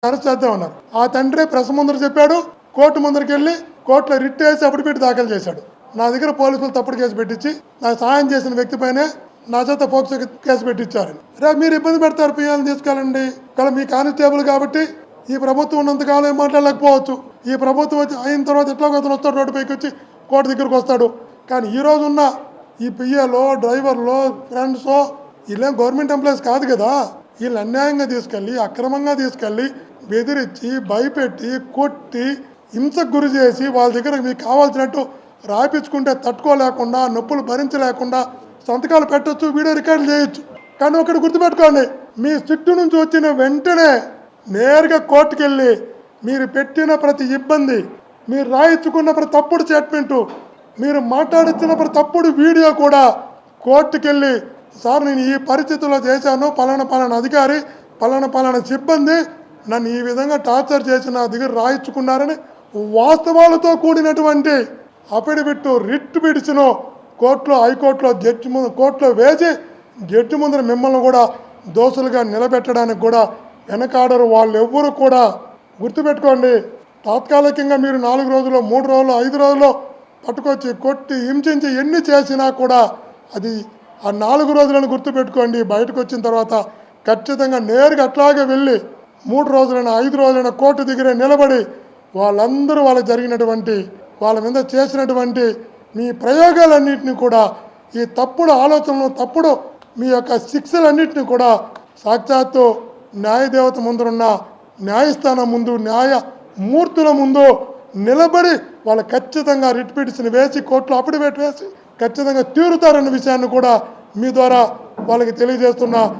Arrest చేద్దామన్నారు. ఆ తండ్రి press ముందర చెప్పాడు, కోర్టు ముందరికి వెళ్ళి కోర్టులో రిట్ వేసి అఫిడవిట్ దాఖలు చేశాడు. నా దగ్గర పోలీసులు తప్పుడు కేసు పెట్టించి నాకు సహాయం చేసిన వ్యక్తిపైనే నా చేత ఫోక్సో కేసు పెట్టించారు. రేపు మీరు ఇబ్బంది పెడతారు, పిఎల్ని తీసుకెళ్ళండి. కానీ మీ కానిస్టేబుల్ కాబట్టి ఈ ప్రభుత్వం ఉన్నంతకాలం ఏం మాట్లాడలేకపోవచ్చు. ఈ ప్రభుత్వం వచ్చి అయిన తర్వాత ఎట్లా అతను వస్తాడు, రోడ్డు పైకి వచ్చి కోర్టు దగ్గరకు వస్తాడు. కానీ ఈ రోజు ఉన్న ఈ పిఏలో డ్రైవర్లో ఫ్రెండ్సో వీళ్ళేం గవర్నమెంట్ ఎంప్లాయీస్ కాదు కదా. వీళ్ళు అన్యాయంగా తీసుకెళ్ళి అక్రమంగా తీసుకెళ్ళి బెదిరించి భయపెట్టి కొట్టి హింసకు గురి చేసి వాళ్ళ దగ్గర మీకు కావాల్సినట్టు రాయించుకుంటే తట్టుకోలేకుండా నొప్పులు భరించలేకుండా సంతకాలు పెట్టచ్చు, వీడియో రికార్డులు చేయొచ్చు. కానీ ఒకటి గుర్తుపెట్టుకోండి, మీ చుట్టూ నుంచి వచ్చిన వెంటనే నేరుగా కోర్టుకు వెళ్ళి మీరు పెట్టిన ప్రతి ఇబ్బంది, మీరు రాయించుకున్న ప్రతి తప్పుడు స్టేట్మెంటు, మీరు మాట్లాడించిన ప్రతి తప్పుడు వీడియో కూడా కోర్టుకు వెళ్ళి సార్ నేను ఈ పరిస్థితుల్లో చేశాను, పలానా అధికారి పలానా సిబ్బంది నన్ను ఈ విధంగా టార్చర్ చేసి నా దగ్గర రాయించుకున్నారని వాస్తవాలతో కూడినటువంటి అఫిడవిట్ రిట్ పిటిషన్ కోర్టులో హైకోర్టులో జడ్జి ముందు కోర్టులో వేసి జడ్జి ముందర మిమ్మల్ని కూడా దోషులుగా నిలబెట్టడానికి కూడా వెనకాడరు. వాళ్ళు ఎవ్వరు కూడా గుర్తుపెట్టుకోండి. తాత్కాలికంగా మీరు 4 రోజులు 3 రోజులు 5 రోజుల్లో పట్టుకొచ్చి కొట్టి హింసించి ఎన్ని చేసినా కూడా అది ఆ 4 రోజులను గుర్తుపెట్టుకోండి. బయటకు వచ్చిన తర్వాత ఖచ్చితంగా నేరుగా అట్లాగే వెళ్ళి 3 రోజులైనా 5 రోజులైనా కోర్టు దగ్గరే నిలబడి వాళ్ళందరూ వాళ్ళకి జరిగినటువంటి వాళ్ళ మీద చేసినటువంటి మీ ప్రయోగాలన్నింటినీ కూడా ఈ తప్పుడు ఆలోచనలు తప్పుడు మీ యొక్క శిక్షలన్నింటినీ కూడా సాక్షాత్తు న్యాయదేవత ముందున్న న్యాయస్థానం ముందు న్యాయమూర్తుల ముందు నిలబడి వాళ్ళు ఖచ్చితంగా రిట్ పిటిషన్ వేసి కోర్టులో అఫిడవిట్ వేసి ఖచ్చితంగా తీరుతారన్న విషయాన్ని కూడా మీ ద్వారా వాళ్ళకి తెలియజేస్తున్నా.